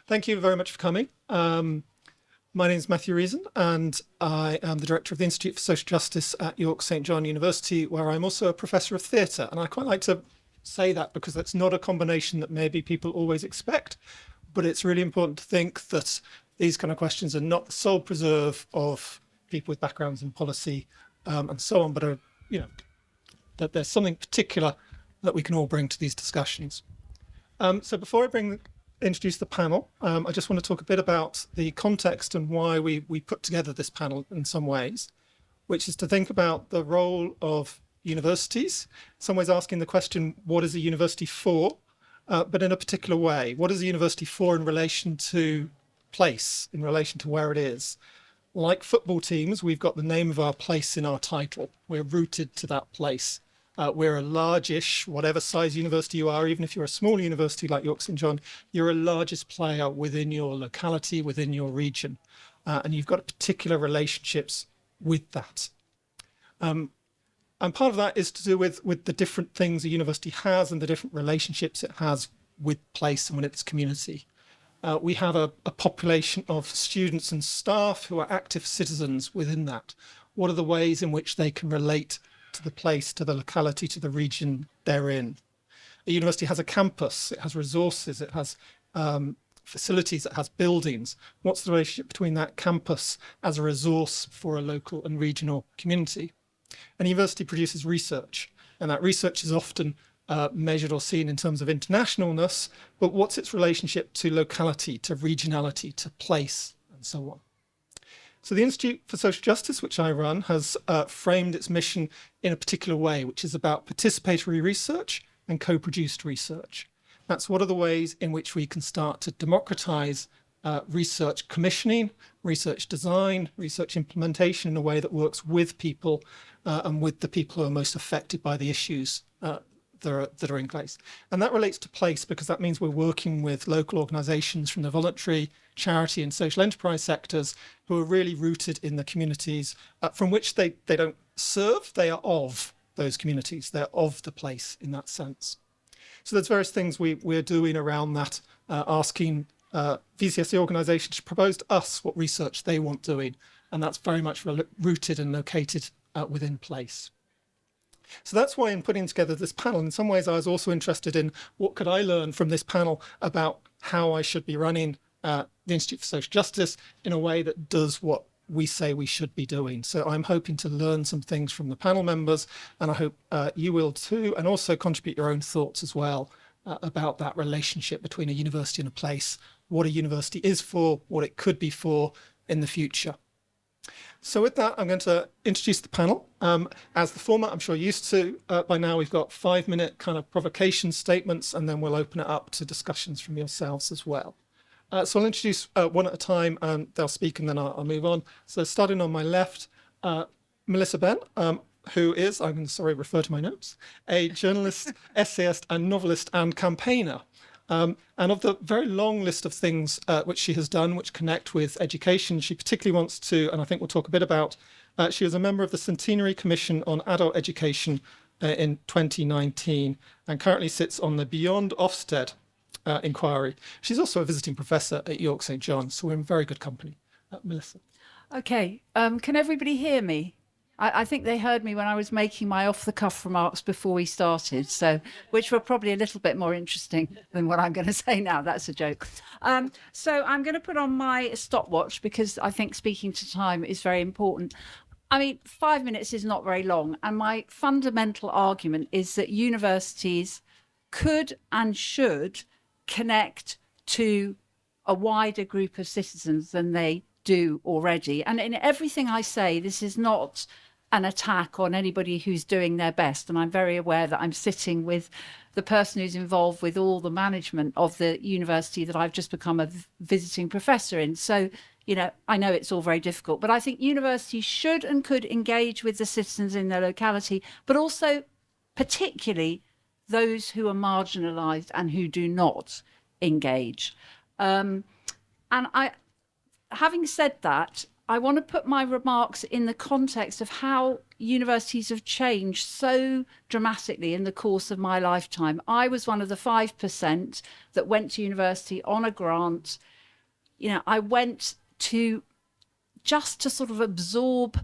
Thank you very much for coming. My name is Matthew Reason, and I am the Director of the Institute for Social Justice at York St John University, where I'm also a Professor of Theatre. And I quite like to say that because that's not a combination that maybe people always expect, but it's really important to think that these kind of questions are not the sole preserve of people with backgrounds in policy and so on, but are, that there's something particular that we can all bring to these discussions. So before I introduce the panel, I just want to talk a bit about the context and why we put together this panel in some ways, which is to think about the role of universities, in some ways asking the question, what is a university for? But in a particular way, what is a university for in relation to place, in relation to where it is? Like football teams, we've got the name of our place in our title. We're rooted to that place. We're a large-ish, whatever size university you are, even if you're a small university like York St John, you're a largest player within your locality, within your region, and you've got particular relationships with that. And part of that is to do with the different things a university has and the different relationships it has with place and with its community. We have a population of students and staff who are active citizens within that. What are the ways in which they can relate to the place, to the locality, to the region they're in? A university has a campus, it has resources, it has facilities, it has buildings. What's the relationship between that campus as a resource for a local and regional community? An university produces research, and that research is often measured or seen in terms of internationalness, but what's its relationship to locality, to regionality, to place, and so on? So the Institute for Social Justice, which I run, has framed its mission in a particular way, which is about participatory research and co-produced research. That's what are the ways in which we can start to democratize research commissioning, research design, research implementation in a way that works with people and with the people who are most affected by the issues that are in place. And that relates to place because that means we're working with local organisations from the voluntary, charity and social enterprise sectors who are really rooted in the communities from which they don't serve, they are of those communities, they're of the place in that sense. So there's various things we're doing around that, asking VCSE organisations to propose to us what research they want doing, and that's very much rooted and located within place. So that's why in putting together this panel, in some ways I was also interested in what could I learn from this panel about how I should be running the Institute for Social Justice in a way that does what we say we should be doing. So I'm hoping to learn some things from the panel members, and I hope you will too, and also contribute your own thoughts as well about that relationship between a university and a place, what a university is for, what it could be for in the future. So with that, I'm going to introduce the panel. As the format I'm sure you're used to by now, we've got 5-minute kind of provocation statements, and then we'll open it up to discussions from yourselves as well. So I'll introduce one at a time, and they'll speak, and then I'll move on. So starting on my left, Melissa Benn, who is, I'm sorry, refer to my notes, a journalist, essayist, and novelist and campaigner. And of the very long list of things which she has done, which connect with education, she particularly wants to, and I think we'll talk a bit about, she was a member of the Centenary Commission on Adult Education in 2019, and currently sits on the Beyond Ofsted inquiry. She's also a visiting professor at York St John, so we're in very good company. Melissa. Okay, can everybody hear me? I think they heard me when I was making my off-the-cuff remarks before we started, so which were probably a little bit more interesting than what I'm going to say now. That's a joke. So I'm going to put on my stopwatch because I think speaking to time is very important. I mean, 5 minutes is not very long, and my fundamental argument is that universities could and should connect to a wider group of citizens than they do already. And in everything I say, this is not an attack on anybody who's doing their best. And I'm very aware that I'm sitting with the person who's involved with all the management of the university that I've just become a visiting professor in. So, I know it's all very difficult, but I think universities should and could engage with the citizens in their locality, but also particularly those who are marginalised and who do not engage. And having said that, I want to put my remarks in the context of how universities have changed so dramatically in the course of my lifetime. I was one of the 5% that went to university on a grant. I went to just to sort of absorb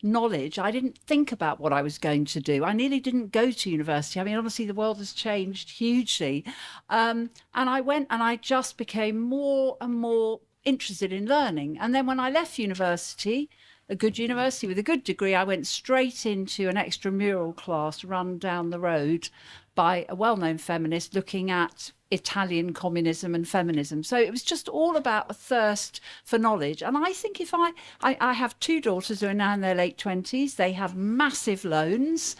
knowledge. I didn't think about what I was going to do. I nearly didn't go to university. I mean, honestly, the world has changed hugely. And I went and I just became more and more interested in learning. And then when I left university, a good university with a good degree, I went straight into an extramural class run down the road by a well-known feminist looking at Italian communism and feminism. So it was just all about a thirst for knowledge. And I think if I have two daughters who are now in their late 20s, they have massive loans.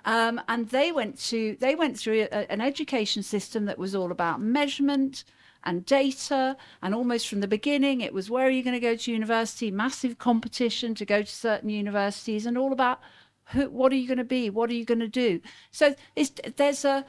And they went through an education system that was all about measurement and data, and almost from the beginning it was, where are you going to go to university, massive competition to go to certain universities, and all about what are you going to be, what are you going to do. So there's a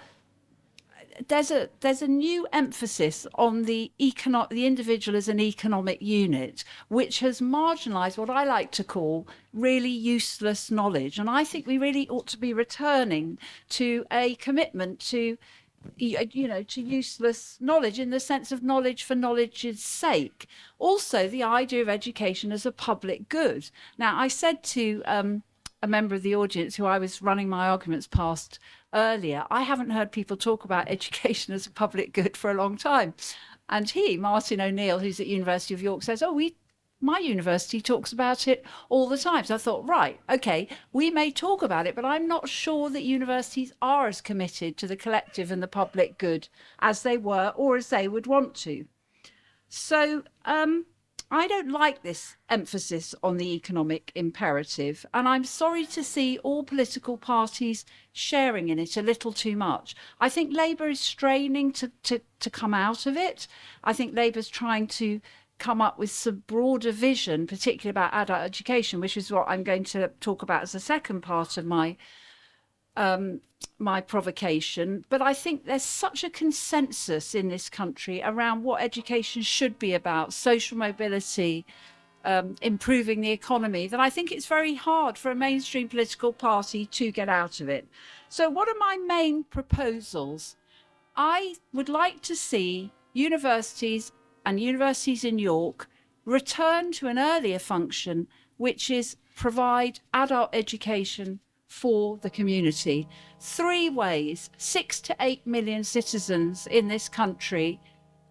new emphasis on the individual as an economic unit, which has marginalized what I like to call really useless knowledge. And I think we really ought to be returning to a commitment to useless knowledge, in the sense of knowledge for knowledge's sake. Also, the idea of education as a public good. Now, I said to a member of the audience who I was running my arguments past earlier, I haven't heard people talk about education as a public good for a long time. And Martin O'Neill, who's at University of York, says, my university talks about it all the time. So I thought, right, okay, we may talk about it, but I'm not sure that universities are as committed to the collective and the public good as they were, or as they would want to. So I don't like this emphasis on the economic imperative, and I'm sorry to see all political parties sharing in it a little too much. I think Labour is straining to come out of it. I think Labour's trying to come up with some broader vision, particularly about adult education, which is what I'm going to talk about as the second part of my provocation. But I think there's such a consensus in this country around what education should be about, social mobility, improving the economy, that I think it's very hard for a mainstream political party to get out of it. So what are my main proposals? I would like to see universities and universities in York return to an earlier function, which is provide adult education for the community. 3 ways, 6 to 8 million citizens in this country.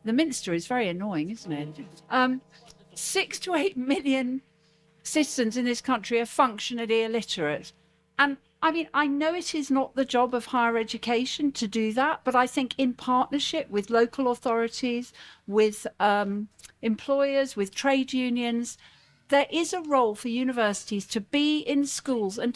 The Minster is very annoying, isn't it? 6 to 8 million citizens in this country are functionally illiterate. And I mean, I know it is not the job of higher education to do that, but I think in partnership with local authorities, with employers, with trade unions, there is a role for universities to be in schools and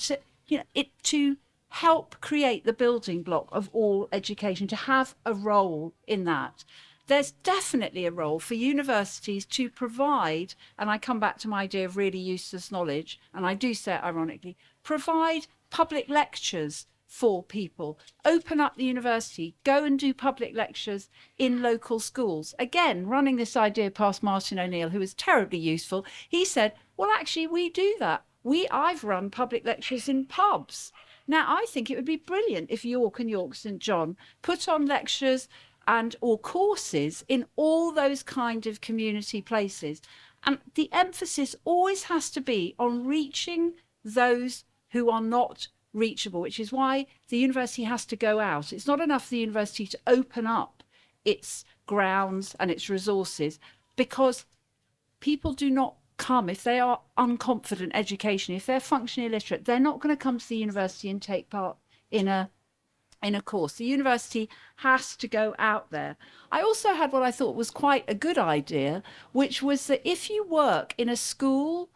to help create the building block of all education, to have a role in that. There's definitely a role for universities to provide, and I come back to my idea of really useless knowledge, and I do say it ironically, provide public lectures for people. Open up the university, go and do public lectures in local schools. Again, running this idea past Martin O'Neill, who was terribly useful, he said, well, actually, we do that. I've run public lectures in pubs. Now, I think it would be brilliant if York and York St John put on lectures or courses in all those kind of community places. And the emphasis always has to be on reaching those who are not reachable, which is why the university has to go out. It's not enough for the university to open up its grounds and its resources, because people do not come if they are unconfident education. If they're functionally illiterate, they're not going to come to the university and take part in a course. The university has to go out there. I also had what I thought was quite a good idea, which was that if you work in a school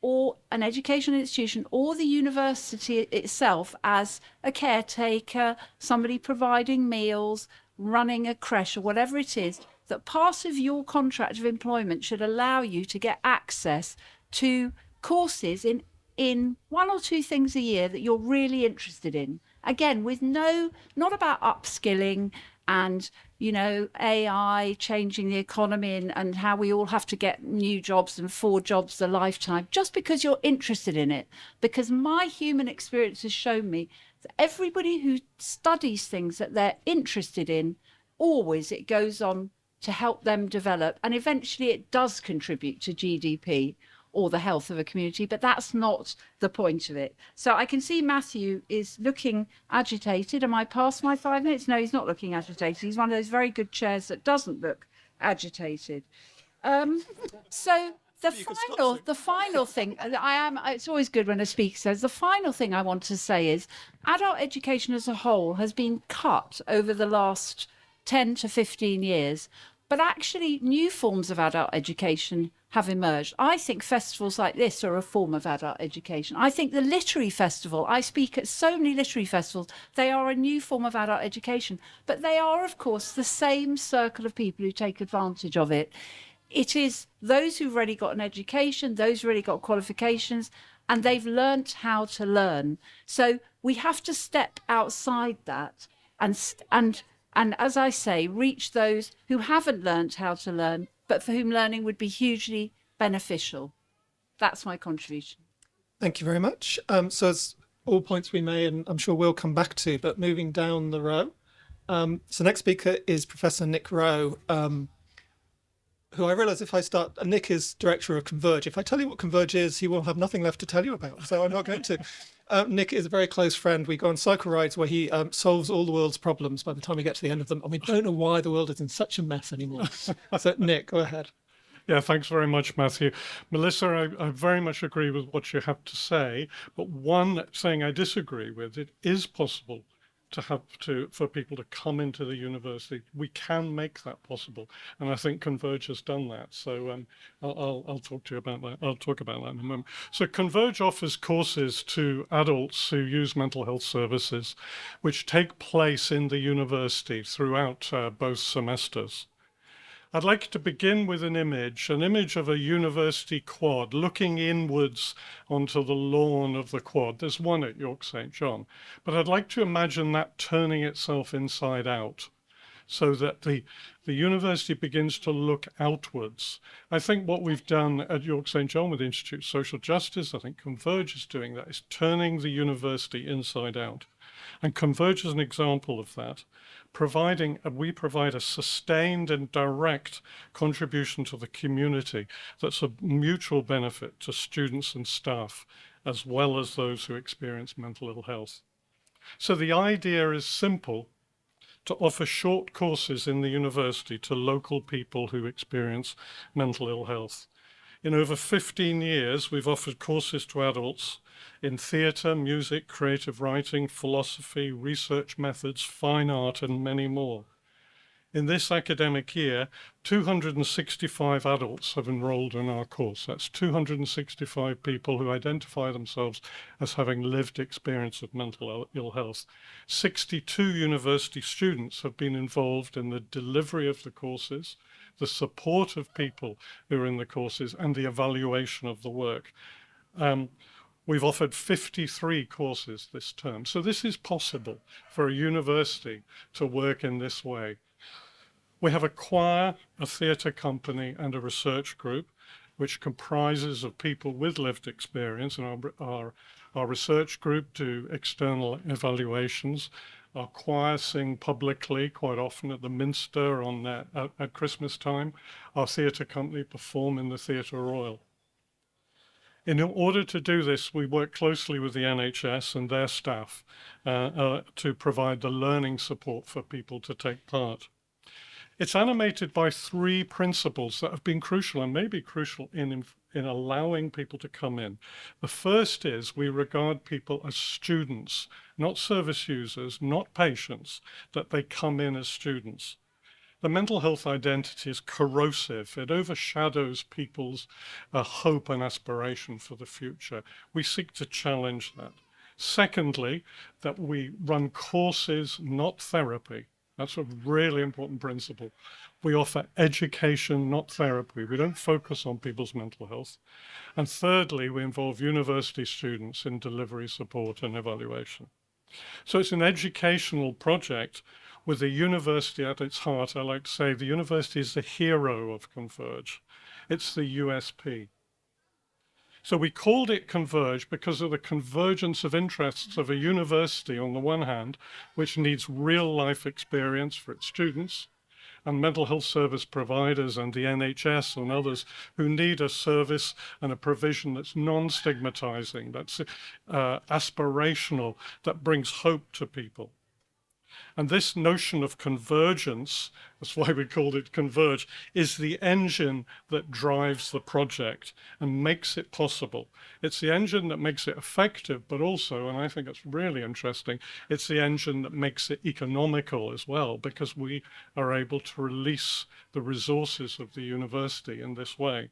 or an educational institution or the university itself as a caretaker, somebody providing meals, running a creche or whatever it is, that part of your contract of employment should allow you to get access to courses in 1 or 2 things a year that you're really interested in. Again, with not about upskilling and, you know, AI changing the economy and how we all have to get new jobs and 4 jobs a lifetime, just because you're interested in it. Because my human experience has shown me that everybody who studies things that they're interested in, always it goes on to help them develop. And eventually it does contribute to GDP or the health of a community, but that's not the point of it. So I can see Matthew is looking agitated. Am I past my 5 minutes? No, he's not looking agitated. He's one of those very good chairs that doesn't look agitated. So the final thing it's always good when a speaker says, the final thing I want to say is adult education as a whole has been cut over the last 10 to 15 years, but actually new forms of adult education have emerged. I think festivals like this are a form of adult education. I think the literary festival, I speak at so many literary festivals, they are a new form of adult education, but they are, of course, the same circle of people who take advantage of it. It is those who've already got an education, those who've already got qualifications, and they've learnt how to learn. So we have to step outside that and as I say, reach those who haven't learnt how to learn, but for whom learning would be hugely beneficial. That's my contribution. Thank you very much. So as all points we may, and I'm sure we'll come back to, but moving down the row. So next speaker is Professor Nick Rowe, who I realise if I start, Nick is director of Converge. If I tell you what Converge is, he will have nothing left to tell you about, so I'm not going to. Nick is a very close friend. We go on cycle rides where he solves all the world's problems by the time we get to the end of them. And we don't know why the world is in such a mess anymore. So Nick, go ahead. Yeah, thanks very much, Matthew. Melissa, I very much agree with what you have to say, but one thing I disagree with, it is possible for people to come into the university. We can make that possible, and I think Converge has done that. So I'll talk to you about that. I'll talk about that in a moment. So Converge offers courses to adults who use mental health services, which take place in the university throughout both semesters. I'd like to begin with an image of a university quad looking inwards onto the lawn of the quad. There's one at York St. John, but I'd like to imagine that turning itself inside out so that the university begins to look outwards. I think what we've done at York St. John with the Institute of Social Justice, I think Converge is doing that, is turning the university inside out. And Converge is an example of that. We provide a sustained and direct contribution to the community that's a mutual benefit to students and staff, as well as those who experience mental ill health. So the idea is simple: to offer short courses in the university to local people who experience mental ill health. In over 15 years, we've offered courses to adults in theatre, music, creative writing, philosophy, research methods, fine art, and many more. In this academic year, 265 adults have enrolled in our course. That's 265 people who identify themselves as having lived experience of mental ill health. 62 university students have been involved in the delivery of the courses, the support of people who are in the courses, and the evaluation of the work. We've offered 53 courses this term. So this is possible for a university to work in this way. We have a choir, a theatre company, and a research group, which comprises of people with lived experience, and our research group do external evaluations. Our choir sing publicly quite often at the Minster at Christmas time. Our theatre company perform in the Theatre Royal. In order to do this, we work closely with the NHS and their staff to provide the learning support for people to take part. It's animated by 3 principles that have been crucial and may be crucial in allowing people to come in. The first is we regard people as students, not service users, not patients, that they come in as students. The mental health identity is corrosive. It overshadows people's hope and aspiration for the future. We seek to challenge that. Secondly, that we run courses, not therapy. That's a really important principle. We offer education, not therapy. We don't focus on people's mental health. And thirdly, we involve university students in delivery support and evaluation. So it's an educational project with the university at its heart, I like to say the university is the hero of Converge. It's the USP. So we called it Converge because of the convergence of interests of a university on the one hand, which needs real life experience for its students, and mental health service providers and the NHS and others who need a service and a provision that's non-stigmatizing, that's aspirational, that brings hope to people. And this notion of convergence, that's why we called it Converge, is the engine that drives the project and makes it possible. It's the engine that makes it effective, but also, and I think it's really interesting, it's the engine that makes it economical as well, because we are able to release the resources of the university in this way.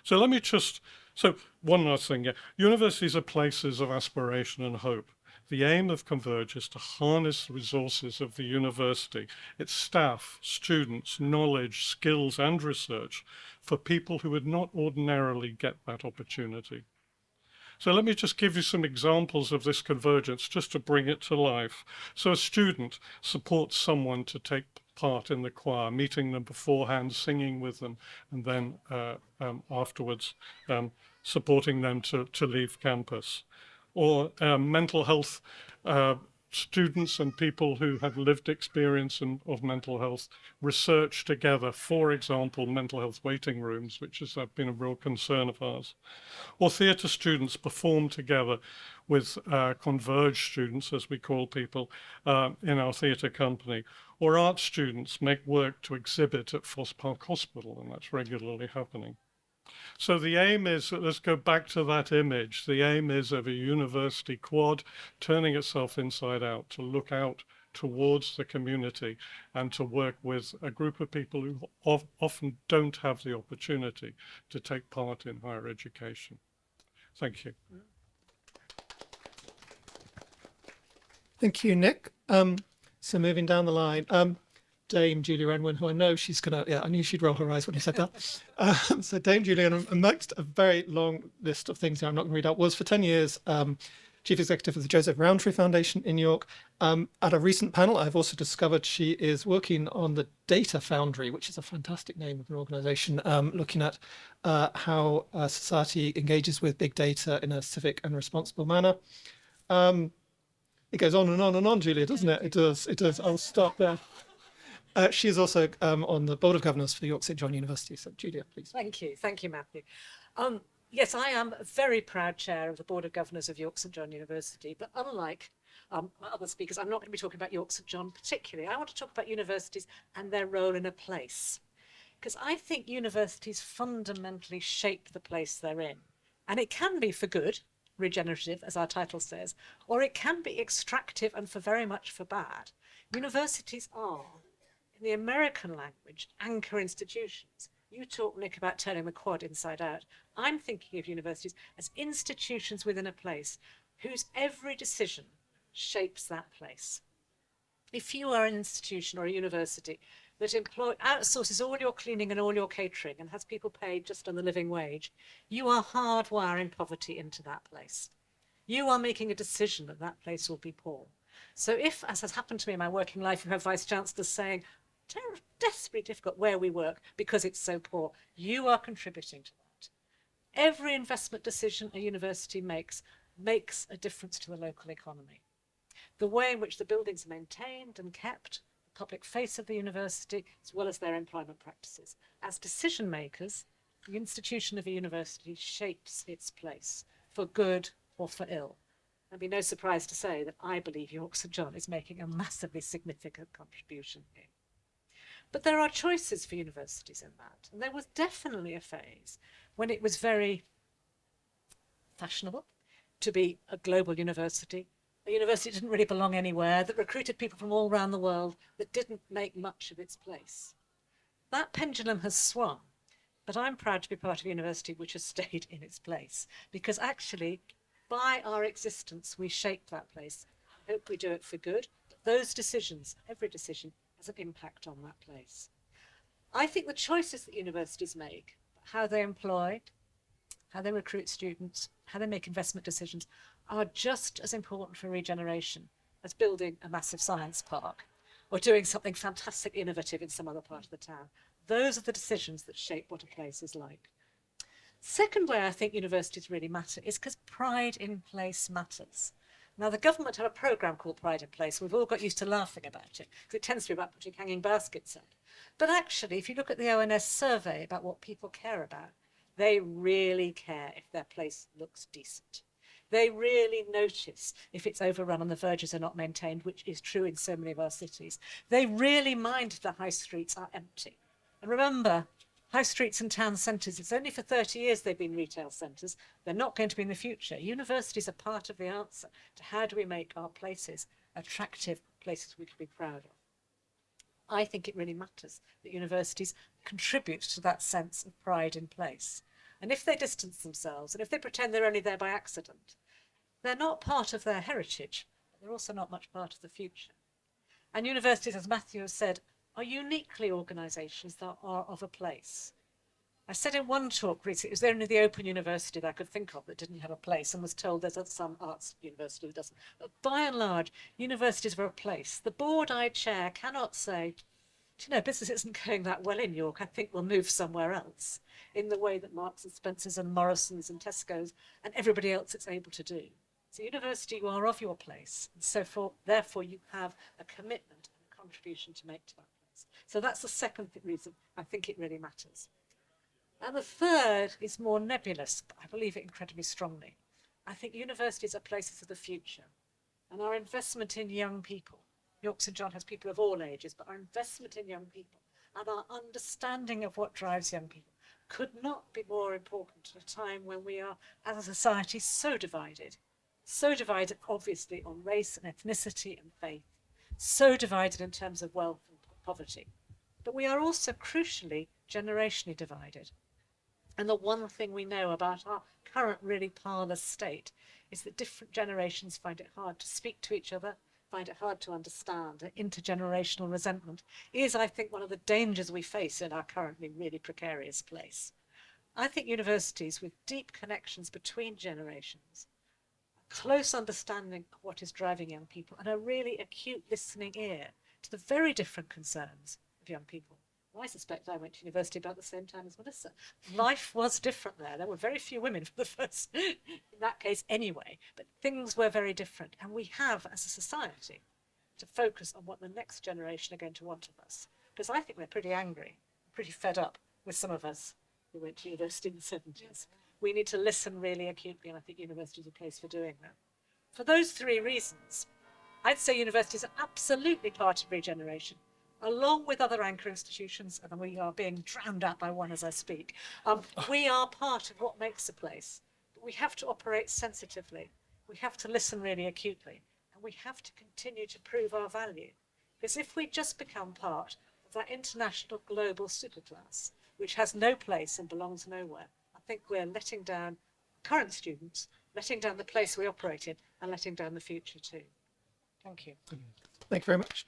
So let me just, so one last thing, yeah. Universities are places of aspiration and hope. The aim of Converge is to harness the resources of the university, its staff, students, knowledge, skills, and research for people who would not ordinarily get that opportunity. So let me just give you some examples of this convergence, just to bring it to life. So a student supports someone to take part in the choir, meeting them beforehand, singing with them, and then afterwards supporting them to leave campus. Or mental health students and people who have lived experience of mental health research together, for example, mental health waiting rooms, which has been a real concern of ours. Or theatre students perform together with Converge students, as we call people, in our theatre company. Or art students make work to exhibit at Foss Park Hospital, and that's regularly happening. So the aim is, let's go back to that image, the aim is of a university quad turning itself inside out to look out towards the community and to work with a group of people who often don't have the opportunity to take part in higher education. Thank you. Thank you, Nick. So moving down the line, Dame Julia Unwin, who I know she's gonna, yeah, I knew she'd roll her eyes when you said that. So Dame Julia, amongst a very long list of things here I'm not gonna read out, was for 10 years Chief Executive of the Joseph Rowntree Foundation in York. At a recent panel, I've also discovered she is working on the Data Foundry, which is a fantastic name of an organization, looking at how society engages with big data in a civic and responsible manner. It goes on and on and on, Julia, doesn't it? It does. I'll stop there. She is also on the Board of Governors for York St John University. So, Julia, please. Thank you, Matthew. Yes, I am a very proud chair of the Board of Governors of York St John University, but unlike other speakers, I'm not going to be talking about York St John particularly. I want to talk about universities and their role in a place, because I think universities fundamentally shape the place they're in, and it can be for good, regenerative, as our title says, or it can be extractive and for very much for bad. Universities are, in the American language, anchor institutions. You talk, Nick, about turning the quad inside out. I'm thinking of universities as institutions within a place whose every decision shapes that place. If you are an institution or a university that outsources all your cleaning and all your catering and has people paid just on the living wage, you are hardwiring poverty into that place. You are making a decision that that place will be poor. So if, as has happened to me in my working life, you have vice chancellors saying, desperately difficult where we work because it's so poor, you are contributing to that. Every investment decision a university makes a difference to the local economy. The way in which the buildings are maintained and kept, the public face of the university, as well as their employment practices. As decision makers, the institution of a university shapes its place for good or for ill. It'd be no surprise to say that I believe York St John is making a massively significant contribution here. But there are choices for universities in that. And there was definitely a phase when it was very fashionable to be a global university, a university that didn't really belong anywhere, that recruited people from all around the world, that didn't make much of its place. That pendulum has swung, but I'm proud to be part of a university which has stayed in its place, because actually, by our existence, we shape that place. I hope we do it for good. But those decisions, every decision, has an impact on that place. I think the choices that universities make, how they employ, how they recruit students, how they make investment decisions, are just as important for regeneration as building a massive science park or doing something fantastic, innovative in some other part of the town. Those are the decisions that shape what a place is like. Second way I think universities really matter is because pride in place matters. Now, the government have a programme called Pride in Place. We've all got used to laughing about it, because it tends to be about putting hanging baskets up. But actually, if you look at the ONS survey about what people care about, they really care if their place looks decent. They really notice if it's overrun and the verges are not maintained, which is true in so many of our cities. They really mind if the high streets are empty. And remember, high streets and town centres, it's only for 30 years they've been retail centres. They're not going to be in the future. Universities are part of the answer to how do we make our places attractive places we can be proud of. I think it really matters that universities contribute to that sense of pride in place. And if they distance themselves, and if they pretend they're only there by accident, they're not part of their heritage, but they're also not much part of the future. And universities, as Matthew has said, are uniquely organisations that are of a place. I said in one talk recently, it was only the Open University that I could think of that didn't have a place, and was told there's some arts university that doesn't. But by and large, universities are a place. The board I chair cannot say, do you know, business isn't going that well in York, I think we'll move somewhere else, in the way that Marks and Spencers and Morrison's and Tesco's and everybody else is able to do. So university, you are of your place, and so therefore you have a commitment and a contribution to make to that place. So that's the second reason I think it really matters. And the third is more nebulous, but I believe it incredibly strongly. I think universities are places of the future, and our investment in young people, York St John has people of all ages, but our investment in young people and our understanding of what drives young people could not be more important at a time when we are, as a society, so divided obviously on race and ethnicity and faith, so divided in terms of wealth and poverty. But we are also crucially generationally divided. And the one thing we know about our current really parlous state is that different generations find it hard to speak to each other, find it hard to understand. Intergenerational resentment is, I think, one of the dangers we face in our currently really precarious place. I think universities with deep connections between generations, a close understanding of what is driving young people, and a really acute listening ear to the very different concerns of young people. I suspect I went to university about the same time as Melissa. Life was different there. There were very few women for the first, in that case anyway, but things were very different. And we have, as a society, to focus on what the next generation are going to want of us. Because I think we're pretty angry, pretty fed up with some of us who went to university in the 70s. We need to listen really acutely, and I think university is a place for doing that. For those three reasons, I'd say universities are absolutely part of regeneration, along with other anchor institutions, and we are being drowned out by one as I speak. We are part of what makes a place. But we have to operate sensitively. We have to listen really acutely. And we have to continue to prove our value. Because if we just become part of that international global superclass, which has no place and belongs nowhere, I think we're letting down current students, letting down the place we operate in, and letting down the future too. Thank you. Thank you very much.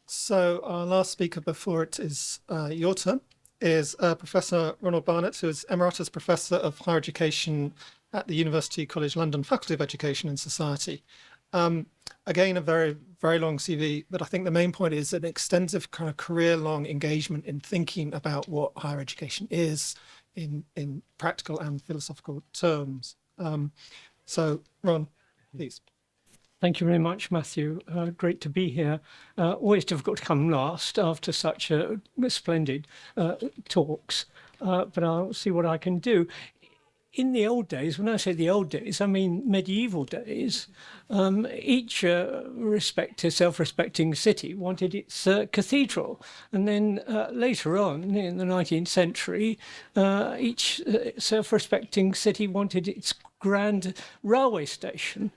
So our last speaker before it is your turn is Professor Ronald Barnett, who is Emeritus Professor of Higher Education at the University College London Faculty of Education and Society. Again, a very, very long CV, but I think the main point is an extensive kind of career-long engagement in thinking about what higher education is in practical and philosophical terms. So, Ron, please. Thank you very much, Matthew. Great to be here. Always difficult to come last after such splendid talks, but I'll see what I can do. In the old days, when I say the old days, I mean medieval days, each self-respecting city wanted its cathedral. And then later on, in the 19th century, each self-respecting city wanted its grand railway station.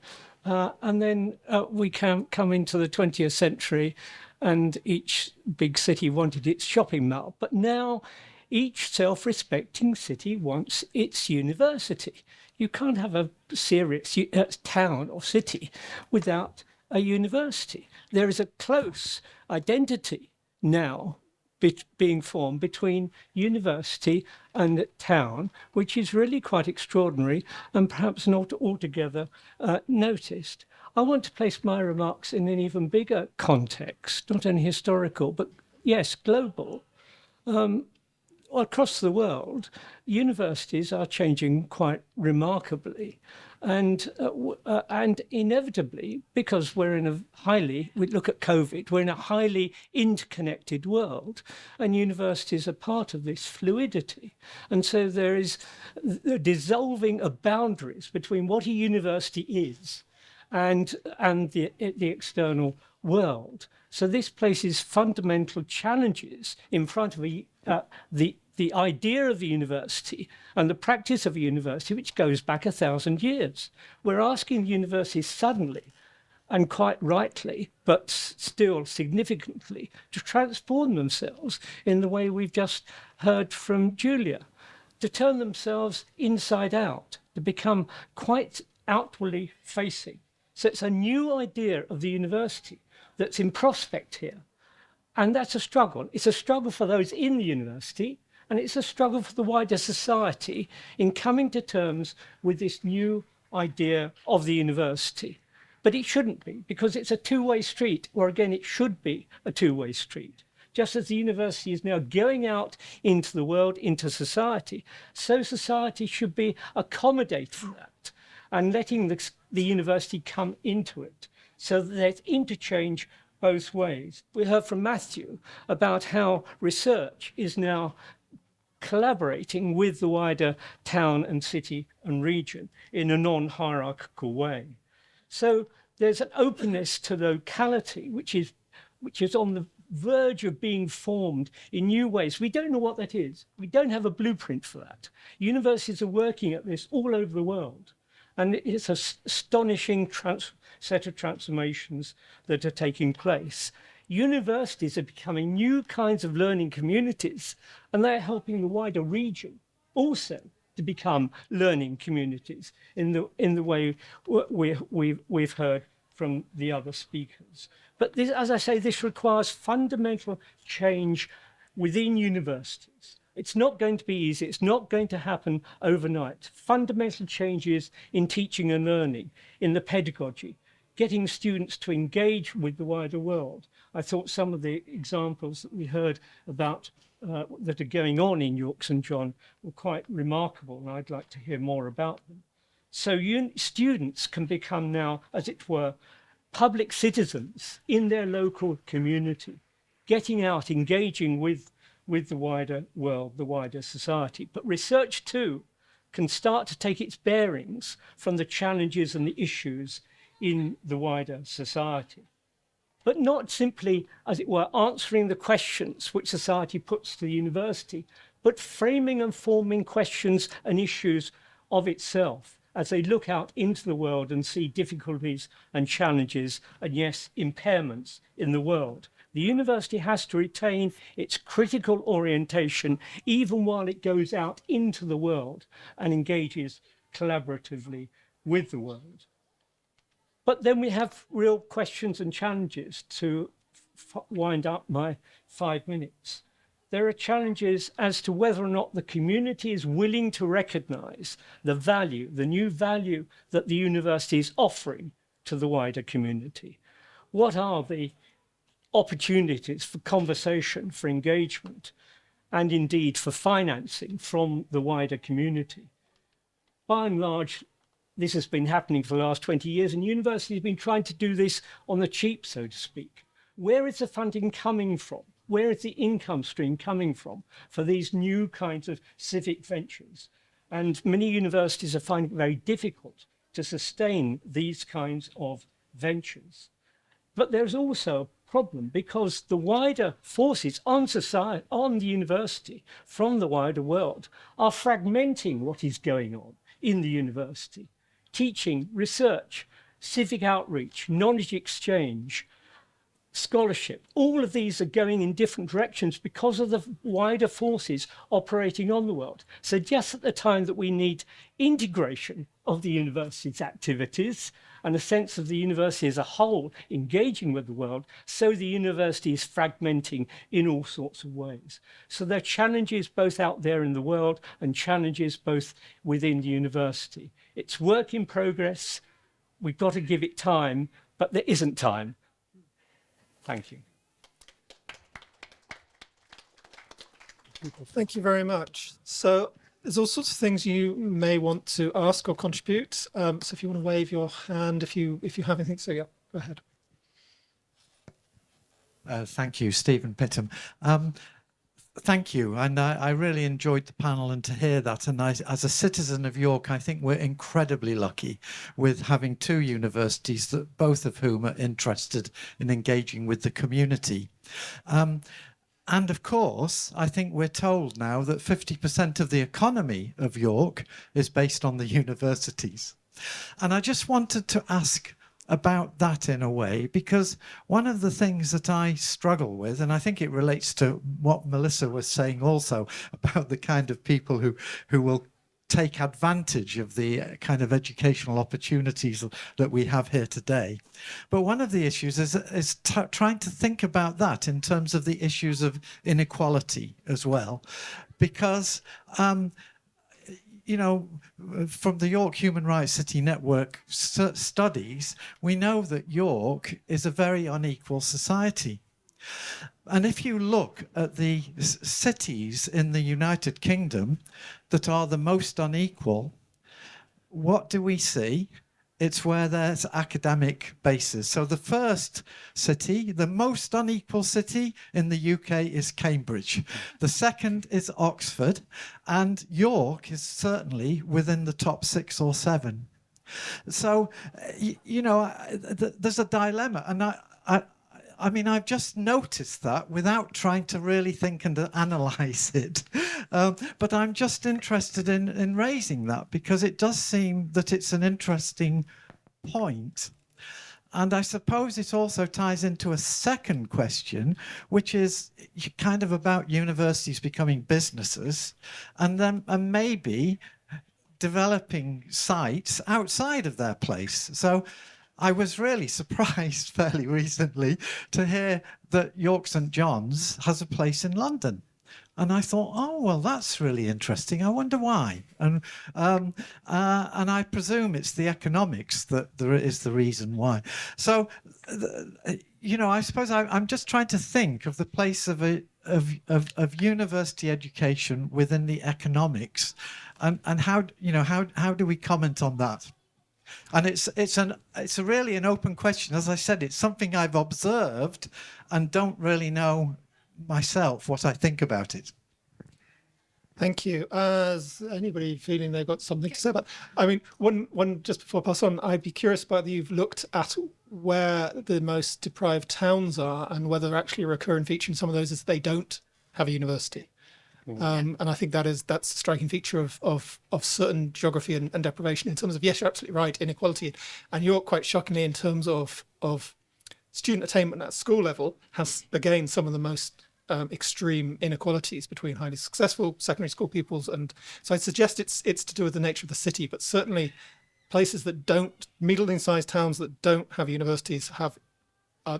And then we can come into the 20th century and each big city wanted its shopping mall. But now each self-respecting city wants its university. You can't have a serious town or city without a university. There is a close identity now being formed between university and town, which is really quite extraordinary and perhaps not altogether noticed. I want to place my remarks in an even bigger context, not only historical, but yes, global. Across the world, universities are changing quite remarkably, and inevitably, because we look at COVID, we're in a highly interconnected world, and universities are part of this fluidity. And so there is the dissolving of boundaries between what a university is and the external world. So this places fundamental challenges in front of the idea of the university and the practice of a university, which goes back 1,000 years. We're asking universities suddenly, and quite rightly, but still significantly, to transform themselves in the way we've just heard from Julia, to turn themselves inside out, to become quite outwardly facing. So it's a new idea of the university that's in prospect here. And that's a struggle. It's a struggle for those in the university, and it's a struggle for the wider society in coming to terms with this new idea of the university. But it shouldn't be, because it's a two-way street, or again, it should be a two-way street. Just as the university is now going out into the world, into society, so society should be accommodating for that and letting the university come into it, so that there's interchange both ways. We heard from Matthew about how research is now collaborating with the wider town and city and region in a non-hierarchical way. So there's an openness to locality, which is on the verge of being formed in new ways. We don't know what that is. We don't have a blueprint for that. Universities are working at this all over the world. And it's an astonishing set of transformations that are taking place. Universities are becoming new kinds of learning communities, and they're helping the wider region also to become learning communities in the way we've heard from the other speakers. But this, as I say, this requires fundamental change within universities. It's not going to be easy. It's not going to happen overnight. Fundamental changes in teaching and learning, in the pedagogy, getting students to engage with the wider world. I thought some of the examples that we heard about that are going on in York St John were quite remarkable, and I'd like to hear more about them. So students can become now, as it were, public citizens in their local community, getting out, engaging with the wider world, the wider society. But research too can start to take its bearings from the challenges and the issues in the wider society. But not simply, as it were, answering the questions which society puts to the university, but framing and forming questions and issues of itself as they look out into the world and see difficulties and challenges and, yes, impairments in the world. The university has to retain its critical orientation even while it goes out into the world and engages collaboratively with the world. But then we have real questions and challenges to wind up my 5 minutes. There are challenges as to whether or not the community is willing to recognize the value, the new value that the university is offering to the wider community. What are the opportunities for conversation, for engagement, and indeed for financing from the wider community? By and large, this has been happening for the last 20 years, and universities have been trying to do this on the cheap, so to speak. Where is the funding coming from? Where is the income stream coming from for these new kinds of civic ventures? And many universities are finding it very difficult to sustain these kinds of ventures. But there's also a problem because the wider forces on society, on the university, from the wider world, are fragmenting what is going on in the university. Teaching, research, civic outreach, knowledge exchange, scholarship, all of these are going in different directions because of the wider forces operating on the world. So just at the time that we need integration of the university's activities and a sense of the university as a whole engaging with the world, so the university is fragmenting in all sorts of ways. So there are challenges both out there in the world and challenges both within the university. It's work in progress. we've got to give it time, but there isn't time. Thank you. Thank you very much. So there's all sorts of things you may want to ask or contribute. So if you want to wave your hand, if you have anything, so yeah, go ahead. Thank you, Stephen Pittham. Thank you, and I really enjoyed the panel, and to hear that. And as a citizen of York, I think we're incredibly lucky with having two universities, that both of whom are interested in engaging with the community. And of course, I think we're told now that 50% of the economy of York is based on the universities. And I just wanted to ask about that in a way, because one of the things that I struggle with, and I think it relates to what Melissa was saying also about the kind of people who will take advantage of the kind of educational opportunities that we have here today. But one of the issues is trying to think about that in terms of the issues of inequality as well, because you know, from the York Human Rights City Network studies, we know that York is a very unequal society. And if you look at the cities in the United Kingdom that are the most unequal, what do we see? It's where there's academic bases. So the first city, the most unequal city in the UK is Cambridge. The second is Oxford, and York is certainly within the top 6 or 7. So, you know, there's a dilemma, and I mean, I've just noticed that without trying to really think and analyse it. But I'm just interested in raising that, because it does seem that it's an interesting point. And I suppose it also ties into a second question, which is kind of about universities becoming businesses and maybe developing sites outside of their place. So I was really surprised fairly recently to hear that York St John's has a place in London. And I thought, oh, well, that's really interesting. I wonder why. And I presume it's the economics that there is the reason why. So, you know, I suppose I'm just trying to think of the place of university education within the economics, and how, you know, how do we comment on that? And it's really an open question. As I said, it's something I've observed and don't really know myself what I think about it. Thank you. Is anybody feeling they've got something to say about? I mean, one just before I pass on, I'd be curious about whether you've looked at where the most deprived towns are, and whether actually a recurrent feature in some of those is they don't have a university. And I think that's a striking feature of certain geography and deprivation, in terms of, yes, you're absolutely right, inequality. And York, quite shockingly, in terms of student attainment at school level, has, again, some of the most extreme inequalities between highly successful secondary school pupils. And so I'd suggest it's to do with the nature of the city, but certainly places that don't, middling-sized towns that don't have universities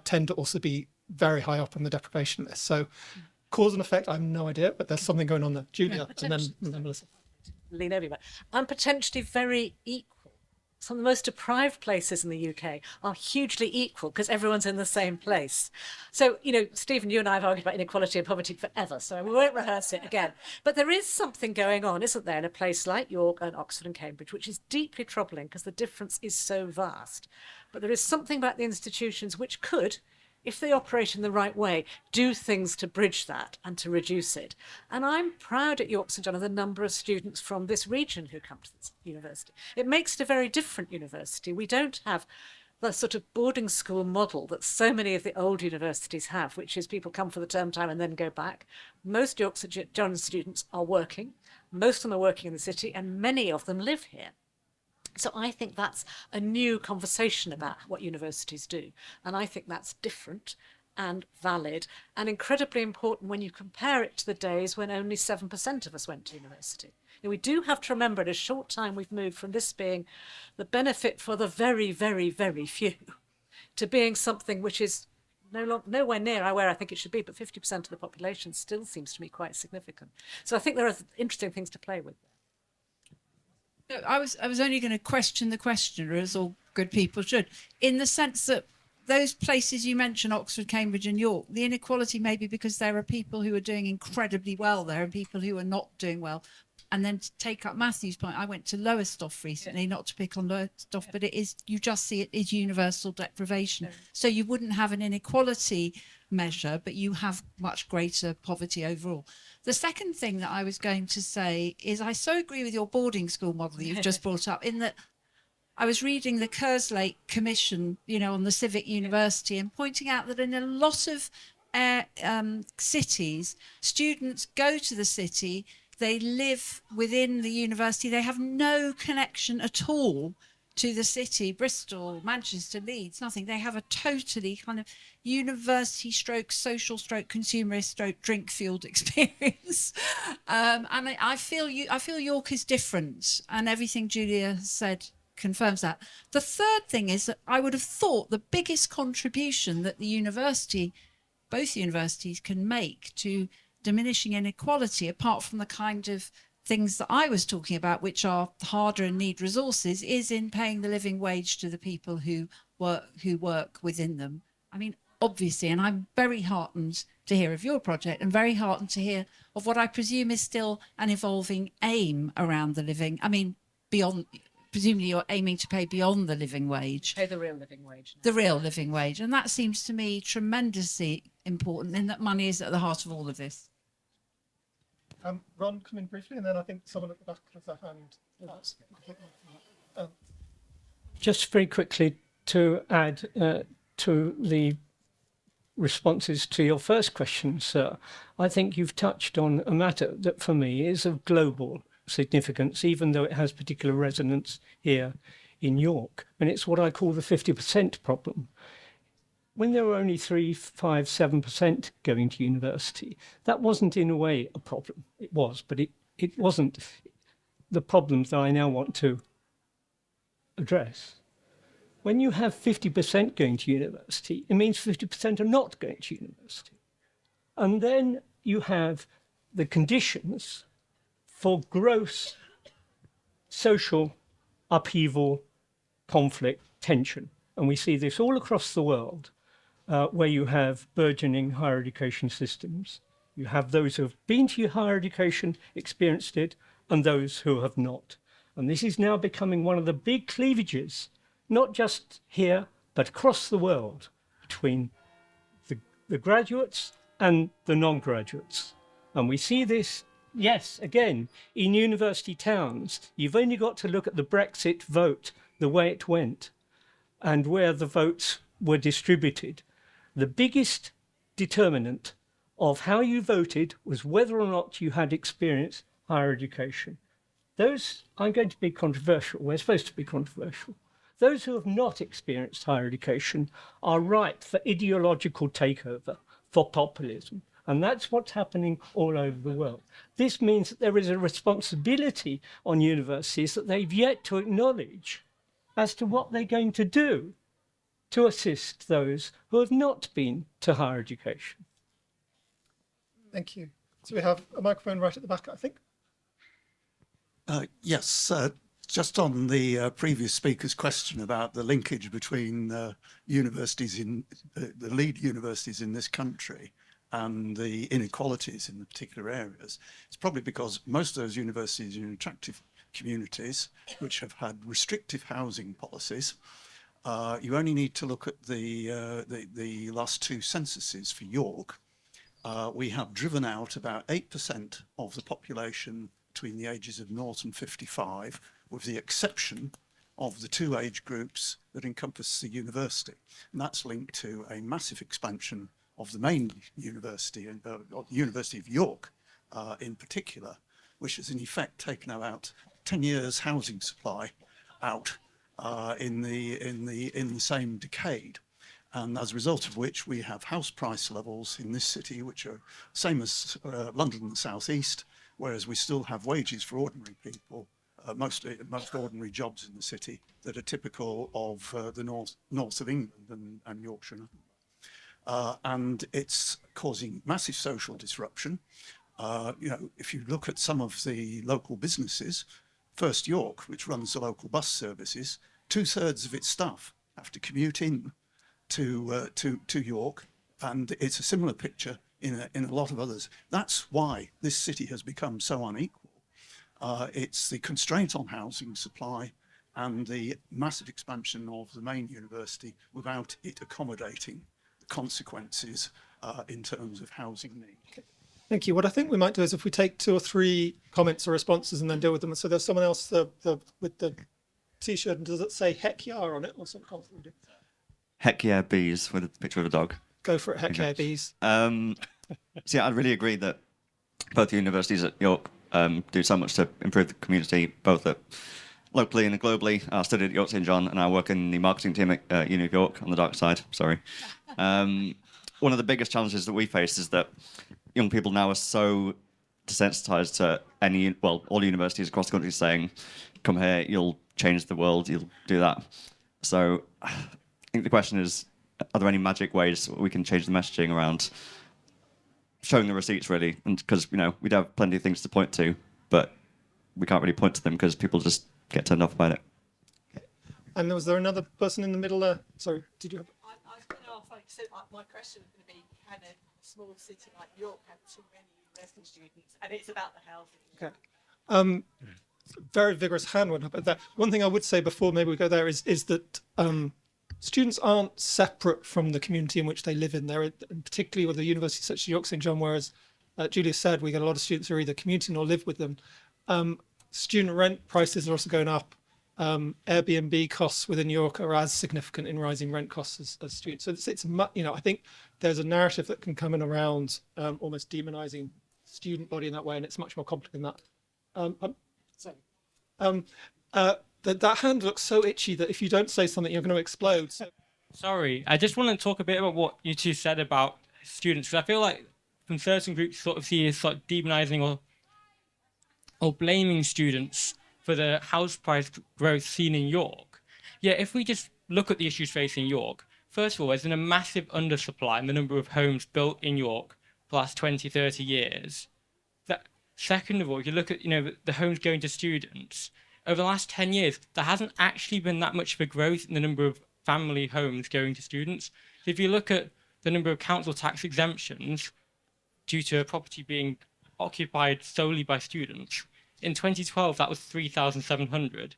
tend to also be very high up on the deprivation list. So cause and effect, I have no idea, but there's something going on there. Julia, and then Melissa. Lean everywhere. And potentially very equal. Some of the most deprived places in the UK are hugely equal because everyone's in the same place. So, you know, Stephen, you and I have argued about inequality and poverty forever, so we won't rehearse it again. But there is something going on, isn't there, in a place like York and Oxford and Cambridge, which is deeply troubling because the difference is so vast. But there is something about the institutions which could, if they operate in the right way, do things to bridge that and to reduce it. And I'm proud at York St John of the number of students from this region who come to this university. It makes it a very different university. We don't have the sort of boarding school model that so many of the old universities have, which is people come for the term time and then go back. Most York St John students are working. Most of them are working in the city, and many of them live here. So I think that's a new conversation about what universities do. And I think that's different and valid and incredibly important when you compare it to the days when only 7% of us went to university. Now, we do have to remember in a short time we've moved from this being the benefit for the very, very, very few to being something which is nowhere near where I think it should be, but 50% of the population still seems to me quite significant. So I think there are interesting things to play with. I was only going to question the questioner, as all good people should, in the sense that those places you mentioned, Oxford, Cambridge and York, the inequality may be because there are people who are doing incredibly well there and people who are not doing well. And then to take up Matthew's point, I went to Lowestoft recently, not to pick on Lowestoft, but it is, you just see it is universal deprivation. So you wouldn't have an inequality measure, but you have much greater poverty overall. The second thing that I was going to say is I so agree with your boarding school model that you've just brought up, in that I was reading the Kerslake Commission, on the civic university, and pointing out that in a lot of cities, students go to the city, they live within the university, they have no connection at all to the city, Bristol, Manchester, Leeds, nothing. They have a totally kind of university stroke, social stroke, consumerist stroke, drink fueled experience. And I feel York is different, and everything Julia said confirms that. The third thing is that I would have thought the biggest contribution that the university, both universities, can make to diminishing inequality, apart from the kind of things that I was talking about, which are harder and need resources, is in paying the living wage to the people who work within them. I mean, obviously, and I'm very heartened to hear of your project and very heartened to hear of what I presume is still an evolving aim around the living. I mean, beyond, presumably you're aiming to pay beyond the living wage. Pay the real living wage. The real living wage. And that seems to me tremendously important, in that money is at the heart of all of this. Ron, come in briefly, and then I think someone at the back has a hand. Just very quickly to add to the responses to your first question, sir, I think you've touched on a matter that for me is of global significance, even though it has particular resonance here in York. And it's what I call the 50% problem. When there were only 3, 5, 7% going to university, that wasn't in a way a problem. It was, but it wasn't the problem that I now want to address. When you have 50% going to university, it means 50% are not going to university. And then you have the conditions for gross social upheaval, conflict, tension. And we see this all across the world, where you have burgeoning higher education systems. You have those who have been to higher education, experienced it, and those who have not. And this is now becoming one of the big cleavages, not just here, but across the world, between the graduates and the non-graduates. And we see this, yes, again, in university towns. You've only got to look at the Brexit vote, the way it went, and where the votes were distributed. The biggest determinant of how you voted was whether or not you had experienced higher education. Those, I'm going to be controversial, we're supposed to be controversial. Those who have not experienced higher education are ripe for ideological takeover, for populism. And that's what's happening all over the world. This means that there is a responsibility on universities that they've yet to acknowledge as to what they're going to do to assist those who have not been to higher education. Thank you. So we have a microphone right at the back, I think. Yes, just on the previous speaker's question about the linkage between universities in the lead universities in this country and the inequalities in the particular areas, it's probably because most of those universities are in attractive communities which have had restrictive housing policies. You only need to look at the last 2 censuses for York. We have driven out about 8% of the population between the ages of 0 and 55, with the exception of the 2 age groups that encompass the university. And that's linked to a massive expansion of the main university, the University of York in particular, which has in effect taken about 10 years housing supply out in the same decade. And as a result of which we have house price levels in this city which are same as London and the South East, whereas we still have wages for ordinary people, most ordinary jobs in the city that are typical of the north of England and Yorkshire. And it's causing massive social disruption. If you look at some of the local businesses, First York, which runs the local bus services, 2/3 of its staff have to commute in to York, and it's a similar picture in a lot of others. That's why this city has become so unequal. It's the constraint on housing supply and the massive expansion of the main university without it accommodating the consequences in terms of housing needs. Thank you. What I think we might do is if we take 2 or 3 comments or responses and then deal with them. So there's someone else with the T-shirt, and does it say heck yeah on it or something? Heck yeah, bees with a picture of a dog. Go for it, heck yeah, bees. So yeah, I really agree that both the universities at York do so much to improve the community, both locally and globally. I studied at York St John, and I work in the marketing team at Uni of York on the dark side. Sorry. One of the biggest challenges that we face is that young people now are so desensitized to all universities across the country saying, "Come here, you'll change the world, you'll do that." So I think the question is, are there any magic ways we can change the messaging around showing the receipts, really? And because, we'd have plenty of things to point to, but we can't really point to them because people just get turned off by it. And was there another person in the middle there? Sorry, did you have... I was going to ask, like you said, my question was going to be, can a small city like York have too many university students? And it's about the housing. Okay. Very vigorous hand went up at that. One thing I would say before maybe we go there is that students aren't separate from the community in which they live in. They're particularly with a university such as York St John, whereas Julia said, we get a lot of students who are either commuting or live with them. Student rent prices are also going up. Airbnb costs within York are as significant in rising rent costs as students. So I think there's a narrative that can come in around almost demonizing student body in that way, and it's much more complicated than that. That hand looks so itchy that if you don't say something, you're going to explode. So. Sorry, I just want to talk a bit about what you two said about students, because I feel like from certain groups sort of see as sort of demonizing or blaming students for the house price growth seen in York. Yeah, if we just look at the issues facing York, first of all, there's been a massive undersupply in the number of homes built in York for the last 20, 30 years. Second of all, if you look at the homes going to students, over the last 10 years, there hasn't actually been that much of a growth in the number of family homes going to students. So if you look at the number of council tax exemptions due to a property being occupied solely by students, in 2012, that was 3,700.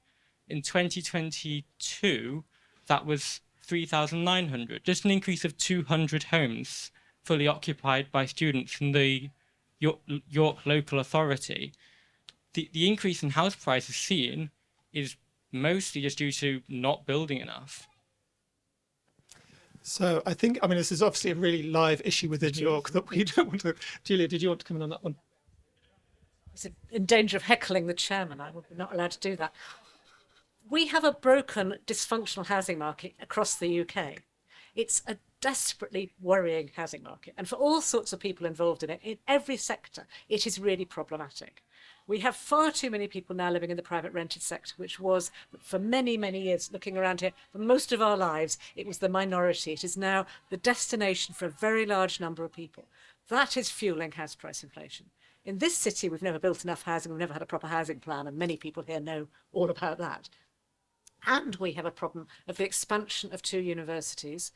In 2022, that was 3,900. Just an increase of 200 homes fully occupied by students in the York local authority. The increase in house prices seen is mostly just due to not building enough. So I think, this is obviously a really live issue within York that we don't want to... Julia, did you want to come in on that one? He's in danger of heckling the chairman. I would be not allowed to do that. We have a broken, dysfunctional housing market across the UK. It's a desperately worrying housing market. And for all sorts of people involved in it, in every sector, it is really problematic. We have far too many people now living in the private rented sector, which was, for many, many years, looking around here, for most of our lives, it was the minority. It is now the destination for a very large number of people. That is fueling house price inflation. In this city, we've never built enough housing, we've never had a proper housing plan, and many people here know all about that. And we have a problem of the expansion of 2 universities,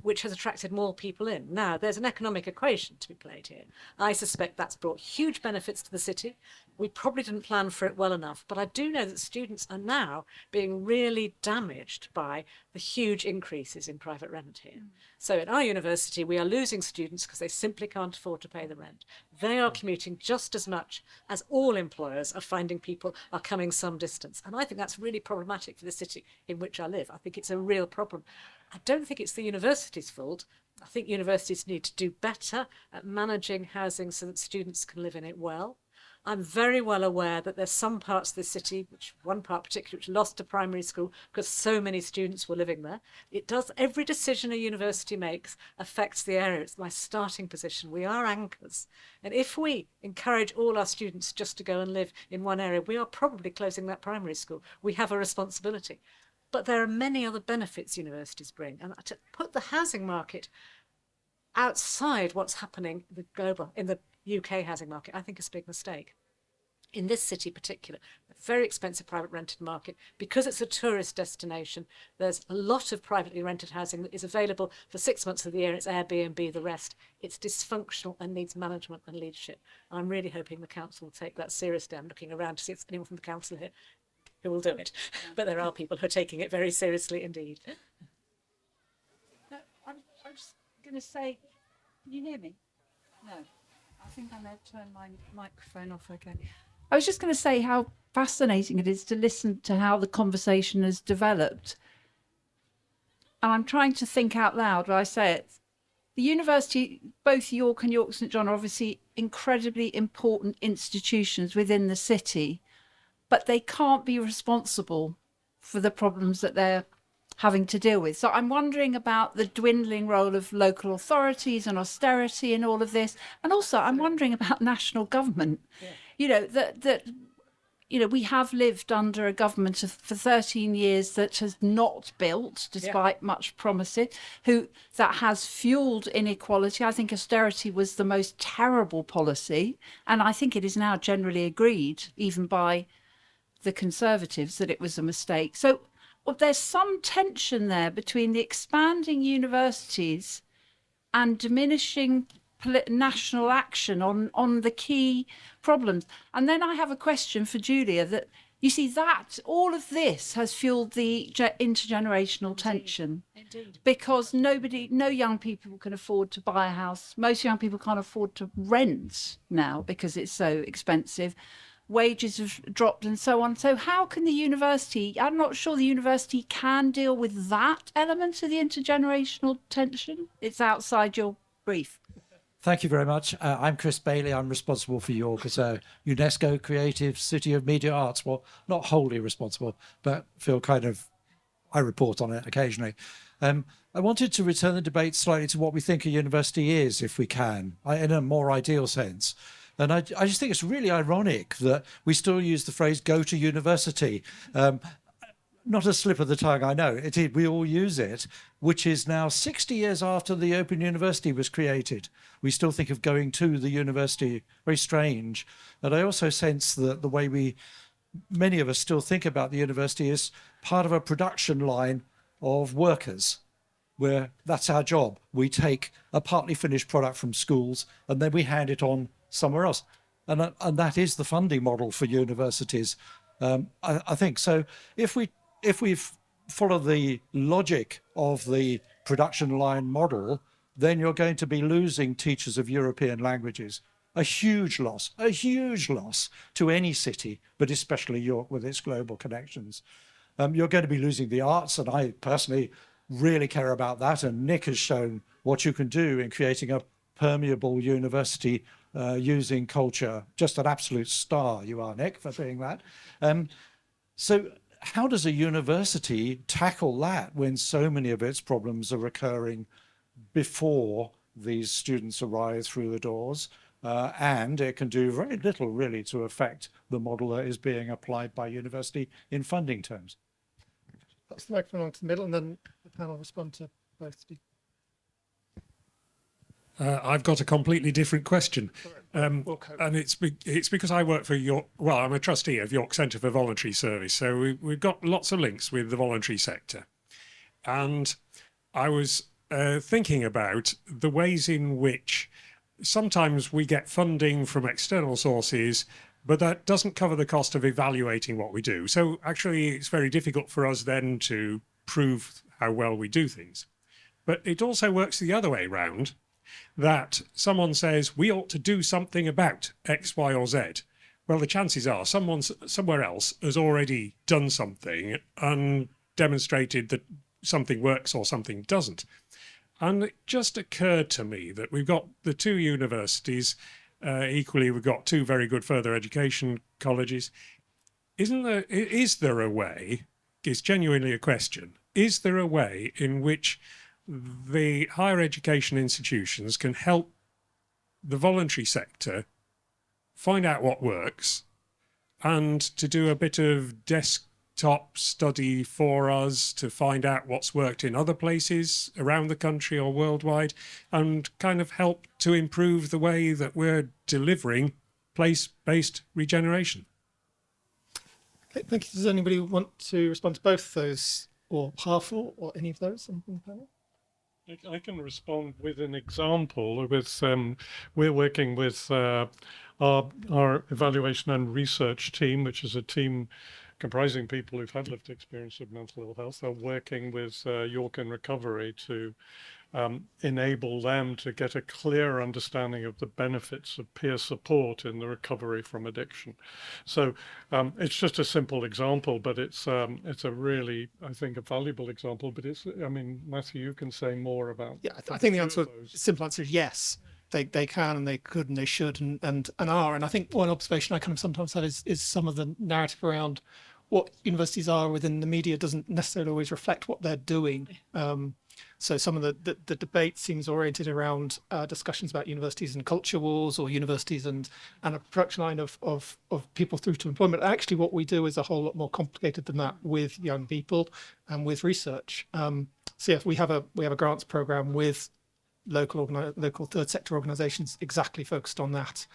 which has attracted more people in. Now, there's an economic equation to be played here. I suspect that's brought huge benefits to the city. We probably didn't plan for it well enough, but I do know that students are now being really damaged by the huge increases in private rent here. So at our university, we are losing students because they simply can't afford to pay the rent. They are commuting just as much as all employers are finding people are coming some distance. And I think that's really problematic for the city in which I live. I think it's a real problem. I don't think it's the university's fault. I think universities need to do better at managing housing so that students can live in it well. I'm very well aware that there's some parts of the city, one part particularly, which lost a primary school because so many students were living there. Every decision a university makes affects the area. It's my starting position. We are anchors. And if we encourage all our students just to go and live in one area, we are probably closing that primary school. We have a responsibility. But there are many other benefits universities bring. And to put the housing market outside what's happening in the UK housing market, I think is a big mistake. in this city particular, a very expensive private rented market. Because it's a tourist destination, there's a lot of privately rented housing that is available for 6 months of the year. It's Airbnb the rest. It's dysfunctional and needs management and leadership. And I'm really hoping the council will take that seriously. I'm looking around to see if there's anyone from the council here who will do it. But there are people who are taking it very seriously indeed. No, I'm just going to say, can you hear me? No, I think I may have turned my microphone off. Okay. I was just going to say how fascinating it is to listen to how the conversation has developed. And I'm trying to think out loud while I say it. The university, both York and York St John, are obviously incredibly important institutions within the city, but they can't be responsible for the problems that they're having to deal with. So I'm wondering about the dwindling role of local authorities and austerity in all of this. And also I'm wondering about national government. Yeah. You know, that we have lived under a government for 13 years that has not built, despite much promises, that has fueled inequality. I think austerity was the most terrible policy. And I think it is now generally agreed, even by the Conservatives, that it was a mistake. So there's some tension there between the expanding universities and diminishing national action on the key problems. And then I have a question for Julia, that you see that all of this has fueled the intergenerational tension. Indeed. Because no young people can afford to buy a house. Most young people can't afford to rent now because it's so expensive. Wages have dropped and so on. So how can the university, I'm not sure the university can deal with that element of the intergenerational tension. It's outside your brief. Thank you very much. I'm Chris Bailey. I'm responsible for York as a UNESCO Creative City of Media Arts. Well, not wholly responsible, but I report on it occasionally. I wanted to return the debate slightly to what we think a university is, if we can, in a more ideal sense. And I just think it's really ironic that we still use the phrase "go to university." Not a slip of the tongue, I know. We all use it, which is now 60 years after the Open University was created. We still think of going to the university. Very strange. And I also sense that the way many of us still think about the university is part of a production line of workers, where that's our job. We take a partly finished product from schools and then we hand it on somewhere else. And that is the funding model for universities, I think. So if we follow the logic of the production line model, then you're going to be losing teachers of European languages. A huge loss to any city, but especially York with its global connections. You're going to be losing the arts, and I personally really care about that. And Nick has shown what you can do in creating a permeable university using culture. Just an absolute star you are, Nick, for doing that. So how does a university tackle that when so many of its problems are occurring before these students arrive through the doors? And it can do very little really to affect the model that is being applied by university in funding terms. That's the microphone on to the middle, and then the panel respond to both of you. I've got a completely different question. And it's because I work for York. Well, I'm a trustee of York Centre for Voluntary Service, so we've got lots of links with the voluntary sector. And I was thinking about the ways in which sometimes we get funding from external sources, but that doesn't cover the cost of evaluating what we do. So actually, it's very difficult for us then to prove how well we do things. But it also works the other way round, that someone says we ought to do something about X, Y, or Z. Well, the chances are someone somewhere else has already done something and demonstrated that something works or something doesn't. And it just occurred to me that we've got the two universities, equally we've got two very good further education colleges. Is there a way, it's genuinely a question, is there a way in which the higher education institutions can help the voluntary sector find out what works and to do a bit of desktop study for us to find out what's worked in other places around the country or worldwide, and kind of help to improve the way that we're delivering place-based regeneration. Okay, thank you. Does anybody want to respond to both those, or half, or any of those on the panel? I can respond with an example. We're working with our evaluation and research team, which is a team comprising people who've had lived experience of mental ill health. They're working with York in Recovery to enable them to get a clear understanding of the benefits of peer support in the recovery from addiction. So it's just a simple example, but it's a really, I think, a valuable example. But Matthew, you can say more about. Yeah, I think the simple answer is yes. They can and they could and they should and are. And I think one observation I kind of sometimes have is some of the narrative around what universities are within the media doesn't necessarily always reflect what they're doing. So some of the debate seems oriented around discussions about universities and culture wars, or universities and a production line of people through to employment. Actually, what we do is a whole lot more complicated than that with young people and with research. So yes, we have a grants program with local third sector organisations exactly focused on that.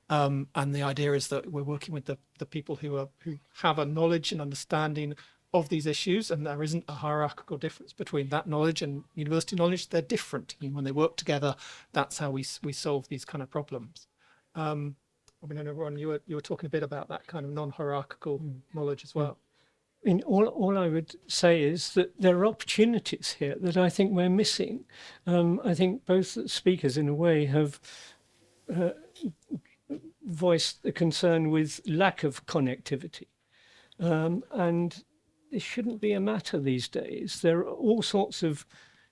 And the idea is that we're working with the people who have a knowledge and understanding of these issues, and there isn't a hierarchical difference between that knowledge and university knowledge. They're different, and when they work together, that's how we solve these kind of problems. I know, Ron, you were talking a bit about that kind of non-hierarchical knowledge as well. All I would say is that there are opportunities here that I think we're missing. I think both speakers, in a way, have voiced the concern with lack of connectivity, and this shouldn't be a matter these days. There are all sorts of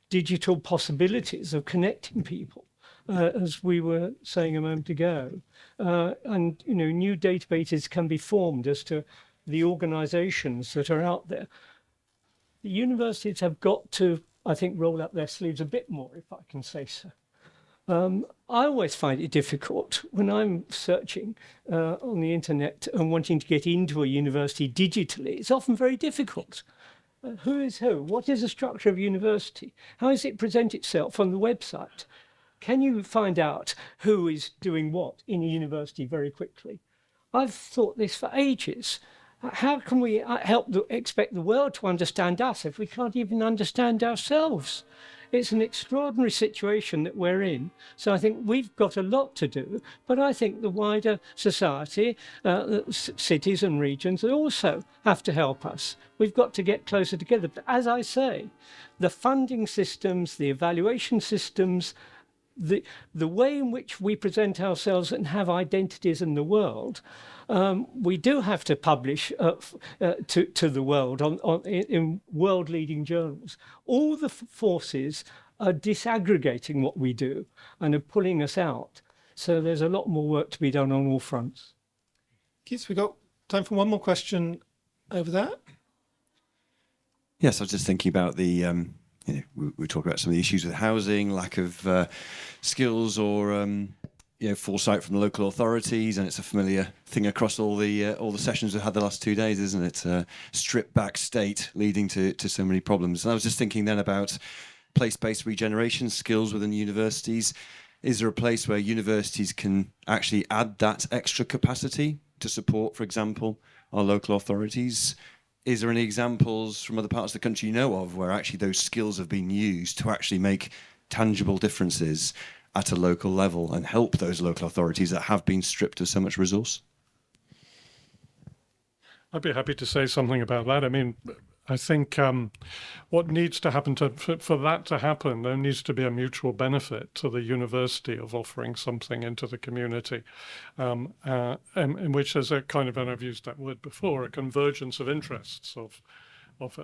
digital possibilities of connecting people, as we were saying a moment ago. And new databases can be formed as to the organisations that are out there. The universities have got to, I think, roll up their sleeves a bit more, if I can say so. I always find it difficult when I'm searching on the internet and wanting to get into a university digitally. It's often very difficult. Who is who? What is the structure of university? How does it present itself on the website? Can you find out who is doing what in a university very quickly? I've thought this for ages. How can we expect the world to understand us if we can't even understand ourselves? It's an extraordinary situation that we're in. So I think we've got a lot to do, but I think the wider society, cities and regions also have to help us. We've got to get closer together. But as I say, the funding systems, the evaluation systems, the way in which we present ourselves and have identities in the world, we do have to publish to the world in world-leading journals. All the forces are disaggregating what we do and are pulling us out. So there's a lot more work to be done on all fronts. Keith, we got time for one more question over there. Yes, I was just thinking about the we talk about some of the issues with housing, lack of skills or foresight from the local authorities, and it's a familiar thing across all the sessions we've had the last 2 days, isn't it? Stripped back state leading to so many problems. And I was just thinking then about place-based regeneration skills within universities. Is there a place where universities can actually add that extra capacity to support, for example, our local authorities? Is there any examples from other parts of the country you know of where actually those skills have been used to actually make tangible differences at a local level and help those local authorities that have been stripped of so much resource? I'd be happy to say something about that. I mean, I think what needs to happen for that to happen, there needs to be a mutual benefit to the university of offering something into the community, in which there's a kind of, and I've used that word before, a convergence of interests of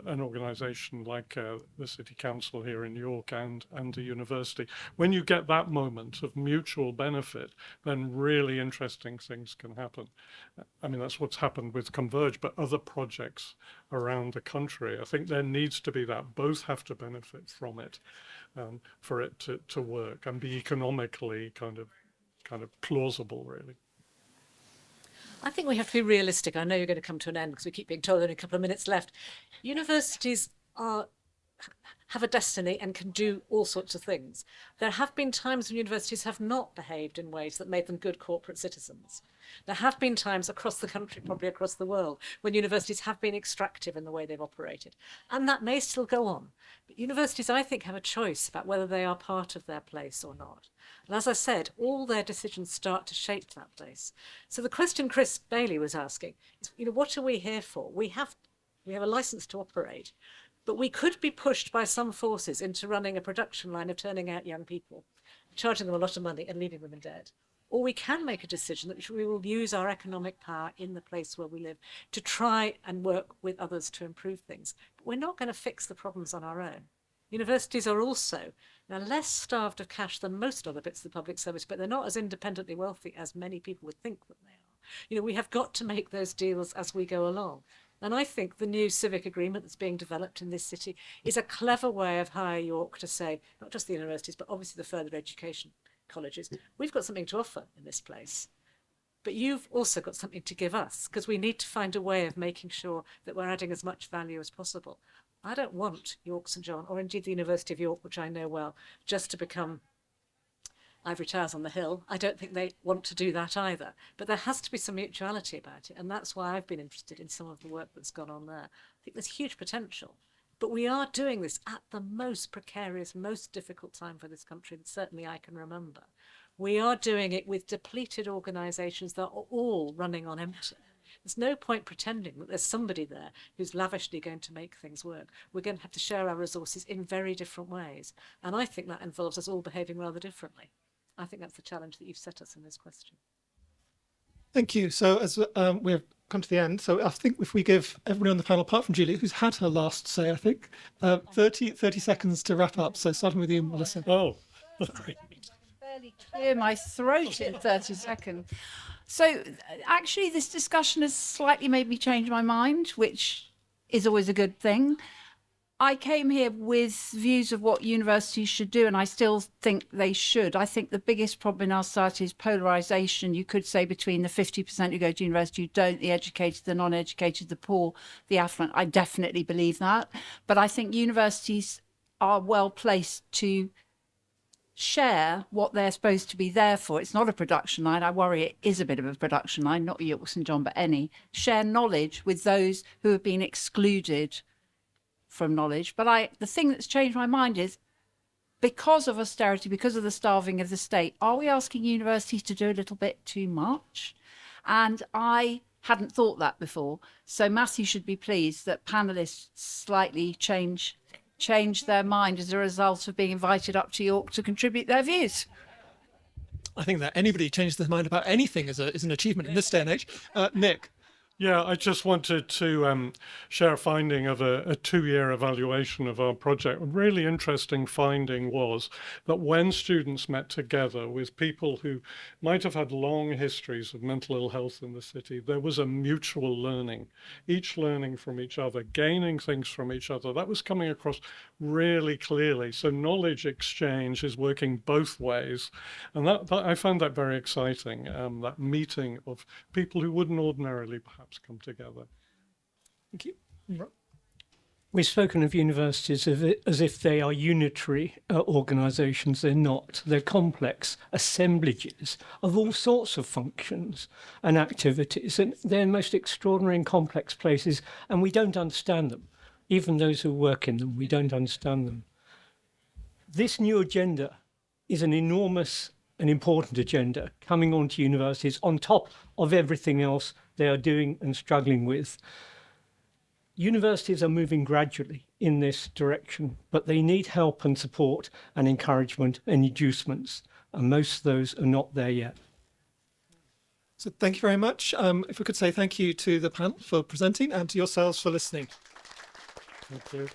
an organisation like the City Council here in York and the university. When you get that moment of mutual benefit, then really interesting things can happen. I mean, that's what's happened with Converge, but other projects around the country. I think there needs to be that. Both have to benefit from it for it to work and be economically kind of plausible, really. I think we have to be realistic. I know you're going to come to an end because we keep being told only a couple of minutes left. Universities are have a destiny and can do all sorts of things. There have been times when universities have not behaved in ways that made them good corporate citizens. There have been times across the country, probably across the world, when universities have been extractive in the way they've operated. And that may still go on. But universities, I think, have a choice about whether they are part of their place or not. And as I said, all their decisions start to shape that place. So the question Chris Bailey was asking is, what are we here for? We have a license to operate. But we could be pushed by some forces into running a production line of turning out young people, charging them a lot of money and leaving them in debt. Or we can make a decision that we will use our economic power in the place where we live to try and work with others to improve things. But we're not going to fix the problems on our own. Universities are also now less starved of cash than most other bits of the public service, but they're not as independently wealthy as many people would think that they are. We have got to make those deals as we go along. And I think the new civic agreement that's being developed in this city is a clever way of Higher York to say, not just the universities, but obviously the further education colleges, we've got something to offer in this place. But you've also got something to give us, because we need to find a way of making sure that we're adding as much value as possible. I don't want York St John, or indeed the University of York, which I know well, just to become Ivory Towers on the hill. I don't think they want to do that either. But there has to be some mutuality about it. And that's why I've been interested in some of the work that's gone on there. I think there's huge potential. But we are doing this at the most precarious, most difficult time for this country that certainly I can remember. We are doing it with depleted organisations that are all running on empty. There's no point pretending that there's somebody there who's lavishly going to make things work. We're going to have to share our resources in very different ways. And I think that involves us all behaving rather differently. I think that's the challenge that you've set us in this question. Thank you. So as we have come to the end, so I think if we give everybody on the panel, apart from Julia, who's had her last say, I think, 30 seconds to wrap up. So starting with you, Melissa. Oh, barely clear my throat in 30 seconds. So actually this discussion has slightly made me change my mind, which is always a good thing. I came here with views of what universities should do, and I still think they should. I think the biggest problem in our society is polarisation. You could say between the 50% who go to university who don't, the educated, the non-educated, the poor, the affluent. I definitely believe that. But I think universities are well placed to share what they're supposed to be there for. It's not a production line. I worry it is a bit of a production line, not York St John, but any. Share knowledge with those who have been excluded from knowledge. But the thing that's changed my mind is, because of austerity, because of the starving of the state, are we asking universities to do a little bit too much? And I hadn't thought that before. So Matthew should be pleased that panelists slightly change their mind as a result of being invited up to York to contribute their views. I think that anybody changes their mind about anything is an achievement in this day and age. Nick. Yeah, I just wanted to share a finding of a 2-year evaluation of our project. A really interesting finding was that when students met together with people who might have had long histories of mental ill health in the city, there was a mutual learning, each learning from each other, gaining things from each other. That was coming across really clearly. So knowledge exchange is working both ways. And that I found that very exciting, that meeting of people who wouldn't ordinarily perhaps come together. Thank you. We've spoken of universities as if they are unitary organisations. They're not. They're complex assemblages of all sorts of functions and activities. And they're most extraordinary and complex places, and we don't understand them. Even those who work in them, we don't understand them. This new agenda is an enormous and important agenda coming onto universities on top of everything else they are doing and struggling with. Universities are moving gradually in this direction, but they need help and support and encouragement and inducements, and most of those are not there yet. So thank you very much. If we could say thank you to the panel for presenting and to yourselves for listening. Thank you.